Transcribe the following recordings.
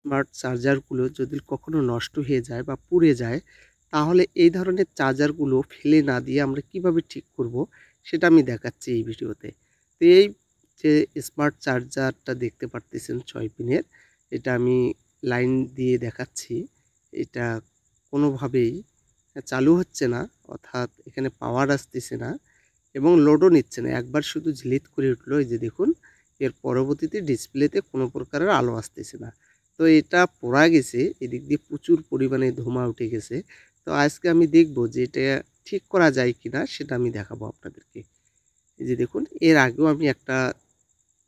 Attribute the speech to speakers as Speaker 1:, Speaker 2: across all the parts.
Speaker 1: Smart চার্জারগুলো যদি কখনো নষ্ট হয়ে যায় বা পুড়ে যায়, তাহলে এই ধরনের চার্জারগুলো ফেলে না দিয়ে আমরা কিভাবে ঠিক করব, সেটা আমি দেখাচ্ছি এই ভিডিওতে। তো এই যে স্মার্ট চার্জারটা দেখতে পারতেছেন ৬ পিনের, এটা আমি লাইন দিয়ে দেখাচ্ছি। এটা কোনোভাবেই চালু হচ্ছে না, অর্থাৎ এখানে পাওয়ার আসতেছে না এবং লোডও নিচ্ছে না। একবার শুধু ঝিলিত করে উঠলো, এই যে দেখুন, এর পরবর্তীতে ডিসপ্লেতে কোনো প্রকারের আলো আসতেছে না। তো এটা পোড়া গেছে, এদিক দিয়ে প্রচুর পরিমাণে ধোঁয়া উঠে গেছে। তো আজকে আমি দেখব যে এটা ঠিক করা যায় কিনা, সেটা আমি দেখাবো আপনাদেরকে। এই যে দেখুন, এর আগেও আমি একটা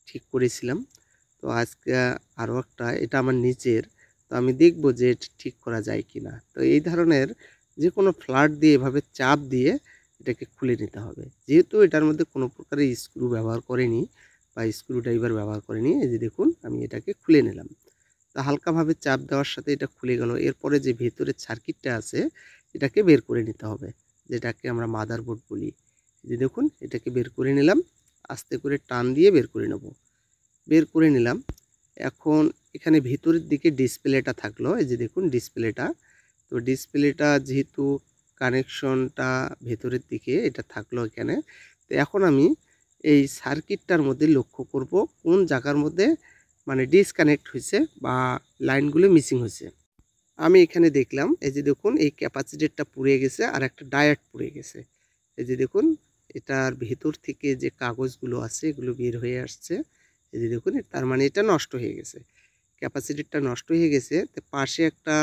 Speaker 1: ঠিক করেছিলাম। তো আজকে আরও একটা, এটা আমার নিজের। তো আমি দেখব যে এটা ঠিক করা যায় কিনা। তো এই ধরনের যে কোনো ফ্ল্যাট দিয়ে এভাবে চাপ দিয়ে এটাকে খুলে নিতে হবে। যেহেতু এটার মধ্যে কোনো প্রকারের স্ক্রু ব্যবহার করিনি বা স্ক্রু ড্রাইভার ব্যবহার করিনি, এই যে দেখুন আমি এটাকে খুলে নিলাম। তো হালকাভাবে চাপ দেওয়ার সাথে এটা খুলে গেল। এরপরে যে ভেতরের সার্কিটটা আছে এটাকে বের করে নিতে হবে, যেটাকে আমরা মাদারবোর্ড বলি। এই যে দেখুন, এটাকে বের করে নিলাম, আস্তে করে টান দিয়ে বের করে নেব। বের করে নিলাম। এখন এখানে ভিতরের দিকে ডিসপ্লেটা থাকলো, এই যে দেখুন ডিসপ্লেটা। তো ডিসপ্লেটা যেহেতু কানেকশনটা ভেতরের দিকে এটা থাকলো এখানে। তো এখন আমি এই সার্কিটটার মধ্যে লক্ষ্য করব কোন জায়গার মধ্যে মানে ডিসকানেক্ট হয়েছে বা লাইনগুলো মিসিং হয়েছে। আমি এখানে দেখলাম, এই যে দেখুন এই ক্যাপাসিটরটা পুড়ে গেছে আর একটা ডায়োড পুড়ে গেছে। এই যে দেখুন, এটার ভেতর থেকে যে কাগজগুলো আছে এগুলো বের হয়ে আসছে। এই যে দেখুন, তার মানে এটা নষ্ট হয়ে গেছে, ক্যাপাসিটরটা নষ্ট হয়ে গেছে। তো পাশে একটা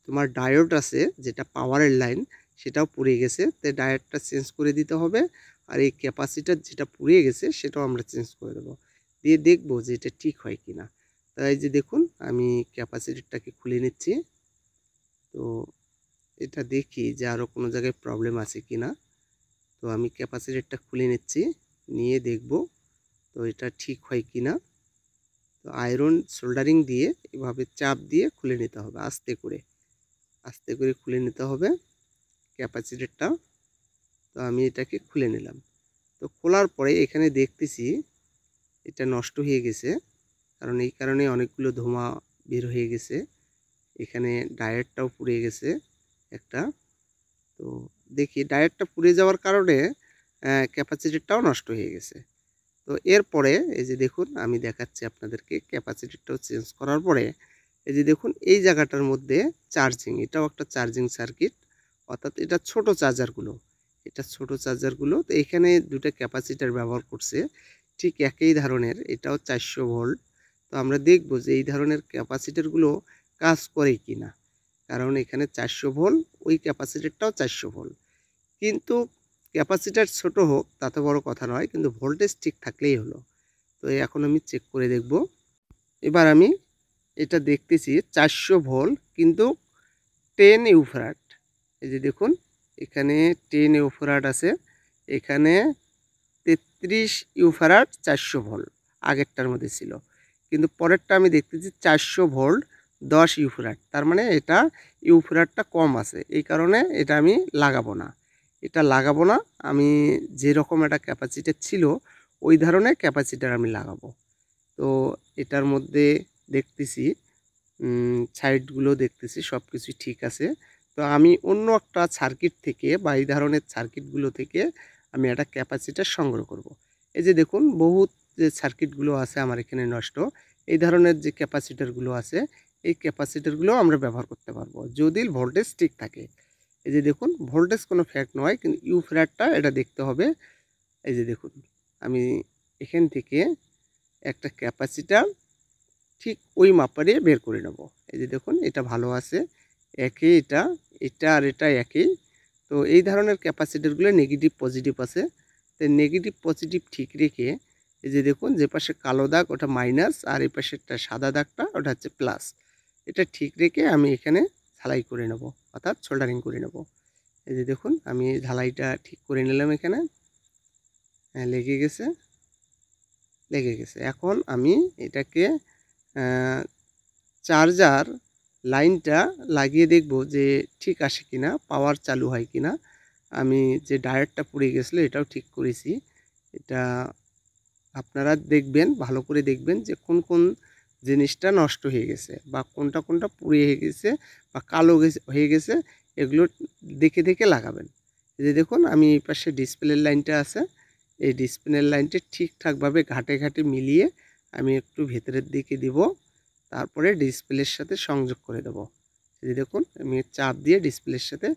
Speaker 1: তোমার ডায়োড আছে যেটা পাওয়ারের লাইন, সেটাও পুড়ে গেছে। তো ডায়োডটা চেঞ্জ করে দিতে হবে, আর এই ক্যাপাসিটর যেটা পুড়ে গেছে সেটাও আমরা চেঞ্জ করে দেবো, দিয়ে দেখবো যে এটা ঠিক হয় কিনা। তাই যে দেখুন, আমি ক্যাপাসিটরটাকে খুলে নিচ্ছি। তো এটা দেখি যে আরও কোনো জায়গায় প্রবলেম আছে কিনা। তো আমি ক্যাপাসিটরটা খুলে নিচ্ছি, নিয়ে দেখব তো এটা ঠিক হয় কিনা। তো আয়রন সোল্ডারিং দিয়ে এভাবে চাপ দিয়ে খুলে নিতে হবে, আস্তে করে আস্তে করে খুলে নিতে হবে ক্যাপাসিটরটা। তো আমি এটাকে খুলে নিলাম। তো খোলার পরে এখানে দেখতেছি এটা নষ্ট হয়ে গেছে, কারণ এই কারণে অনেকগুলো ধোঁয়া বের হয়ে গেছে। এখানে ডায়োডটাও পুড়ে গেছে একটা। তো দেখি ডায়োডটা পুড়ে যাওয়ার কারণে ক্যাপাসিটরটাও নষ্ট হয়ে গেছে। তো এরপরে এই যে দেখুন, আমি দেখাচ্ছি আপনাদেরকে ক্যাপাসিটরটাও চেঞ্জ করার পরে। এই যে দেখুন, এই জায়গাটার মধ্যে চার্জিং, এটাও একটা চার্জিং সার্কিট, অর্থাৎ এটা ছোট চার্জারগুলো, এটা ছোট চার্জারগুলো। তো এখানে দুটো ক্যাপাসিটার ব্যবহার করছে ঠিক একই ধরনের, এটাও 400 ভোল্ট। তো আমরা দেখব যে এই ধরনের ক্যাপাসিটারগুলো কাজ করে কি না, কারণ এখানে 400 ভোল্ট, ওই ক্যাপাসিটারটাও 400 ভোল্ট। কিন্তু ক্যাপাসিটার ছোট হোক তাতে বড় কথা নয়, কিন্তু ভোল্টেজ ঠিক থাকলেই হলো। তো এখন আমি চেক করে দেখব। এবার আমি এটা দেখতেছি 400 ভোল্ট, কিন্তু 10 ইউফ্যারাড। এই যে দেখুন, এখানে 10 ইউফ্যারাড আছে, এখানে 33 ইউফ্যারাড 400 ভোল্ট আগেরটার মধ্যে ছিল। কিন্তু পরেরটা আমি দেখতেছি 400 ভোল্ট 10 ইউফ্যারাড, তার মানে এটা ইউফ্যারাডটা কম আছে, এই কারণে এটা আমি লাগাবো না। এটা লাগাবো না, আমি যেরকম একটা ক্যাপাসিটার ছিল ওই ধরনের ক্যাপাসিটার আমি লাগাবো। তো এটার মধ্যে দেখতেছি সাইডগুলো দেখতেছি সব কিছুই ঠিক আছে। তো আমি অন্য একটা সার্কিট থেকে বা এই ধরনের সার্কিটগুলো থেকে আমি একটা ক্যাপাসিটার সংগ্রহ করব। এই যে দেখুন, বহুত যে সার্কিটগুলো আছে আমার এখানে নষ্ট, এই ধরনের যে ক্যাপাসিটারগুলো আছে এই ক্যাপাসিটারগুলো আমরা ব্যবহার করতে পারবো যদি ভোল্টেজ ঠিক থাকে। এই যে দেখুন, ভোল্টেজ কোনো ফ্যাক্ট নয়, কিন্তু ইউফ্যারাডটা এটা দেখতে হবে। এই যে দেখুন, আমি এখান থেকে একটা ক্যাপাসিটার ঠিক ওই মাপারে বের করে নেব। এই যে দেখুন, এটা ভালো আছে, একই, এটা এটা আর এটা একই। তো এই ধরনের ক্যাপাসিটারগুলো নেগেটিভ পজিটিভ আছে। তো নেগেটিভ পজিটিভ ঠিক রেখে এই যে দেখুন, যে পাশে কালো দাগ ওটা মাইনাস, আর এই পাশে একটা সাদা দাগটা ওটা হচ্ছে প্লাস। এটা ঠিক রেখে আমি এখানে ঝালাই করে নেব, অর্থাৎ সোল্ডারিং করে নেব। এই যে দেখুন, আমি ঝালাইটা ঠিক করে নিলাম এখানে। হ্যাঁ, লেগে গেছে, লেগে গেছে। এখন আমি এটাকে চার্জার লাইনটা লাগিয়ে দেখব যে ঠিক আসে কিনা, পাওয়ার চালু হয় কিনা। আমি যে ডায়োডটা পুড়ে গেছিলো এটাও ঠিক করেছি। এটা আপনারা দেখবেন, ভালো করে দেখবেন যে কোন কোন জিনিসটা নষ্ট হয়ে গেছে বা কোনটা কোনটা পুড়ে গেছে বা কালো হয়ে গেছে, এগুলো দেখে দেখে লাগাবেন। এই যে দেখুন আমি এই পাশে ডিসপ্লের লাইনটা আছে, এই ডিসপ্লের লাইনটা ঠিকঠাকভাবে ঘাটে ঘাটে মিলিয়ে আমি একটু ভেতরের দিকে দিব, তারপরে ডিসপ্লের সাথে সংযোগ করে দেব। এই যে দেখুন আমি চাপ দিয়ে ডিসপ্লের সাথে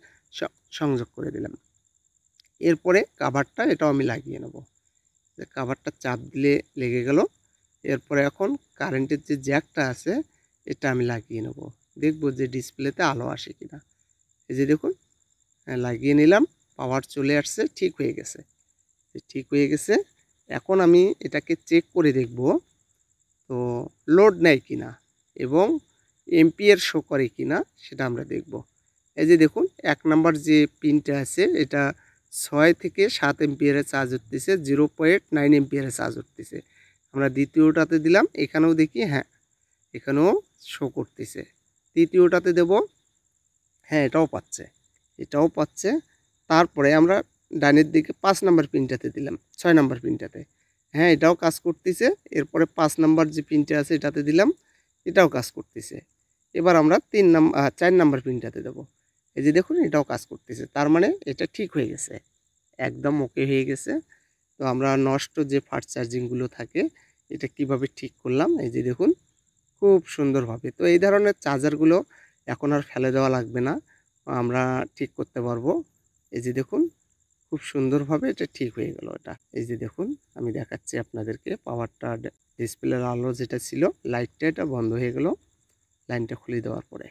Speaker 1: সংযোগ করে দিলাম। এরপরে কাভারটা এটাও আমি লাগিয়ে নেব। যে কাভারটা চাপ দিলে লেগে গেল। এরপরে এখন কারেন্টের যে জ্যাকটা আছে এটা আমি লাগিয়ে নেব, দেখব যে ডিসপ্লেতে আলো আসে কিনা। এই যে দেখুন লাগিয়ে নিলাম, পাওয়ার চলে আসছে, ঠিক হয়ে গেছে। ঠিক হয়ে গেছে। এখন আমি এটাকে চেক করে দেখব তো লোড নেয় কিনা এবং এম্পিয়ার শো করে কিনা সেটা আমরা দেখব। এই যে দেখুন 1 নাম্বার যে পিনটা আছে এটা 6 থেকে 7 এম্পিয়ারে চার্জ উঠতেছে, 0.9 এম্পিয়ারে চার্জ উঠতেছে। আমরা দ্বিতীয়টাতে দিলাম, এখানেও দেখি হ্যাঁ এখানেও শো করতেছে। তৃতীয়টাতে দেব, হ্যাঁ এটাও পাচ্ছে, এটাও পাচ্ছে। তারপরে আমরা ডানের দিকে 5 নাম্বার পিনটাতে দিলাম, 6 নাম্বার পিনটাতে, হ্যাঁ এটাও কাজ করতেছে। এরপরে 5 নাম্বার যে পিনটা আছে এটাতে দিলাম, এটাও কাজ করতেছে। এবার আমরা 4 নাম্বার পিনটাতে দেব। এই যে দেখুন এটাও কাজ করতেছে, তার মানে এটা ঠিক হয়ে গেছে, একদম ওকে হয়ে গেছে। তো আমরা নষ্ট যে ফাস্ট চার্জিংগুলো থাকে এটা কিভাবে ঠিক করলাম, এই যে দেখুন খুব সুন্দরভাবে। তো এই ধরনের চার্জারগুলো এখন আর ফেলে দেওয়া লাগবে না, আমরা ঠিক করতে পারবো। এই যে দেখুন খুব সুন্দরভাবে এটা ঠিক হয়ে গেল। এটা এই যে দেখুন আমি দেখাচ্ছি আপনাদেরকে, পাওয়ারটা ডিসপ্লের আলো যেটা ছিল লাইটটা এটা বন্ধ হয়ে গেল লাইনটা খুলে দেওয়ার পরে।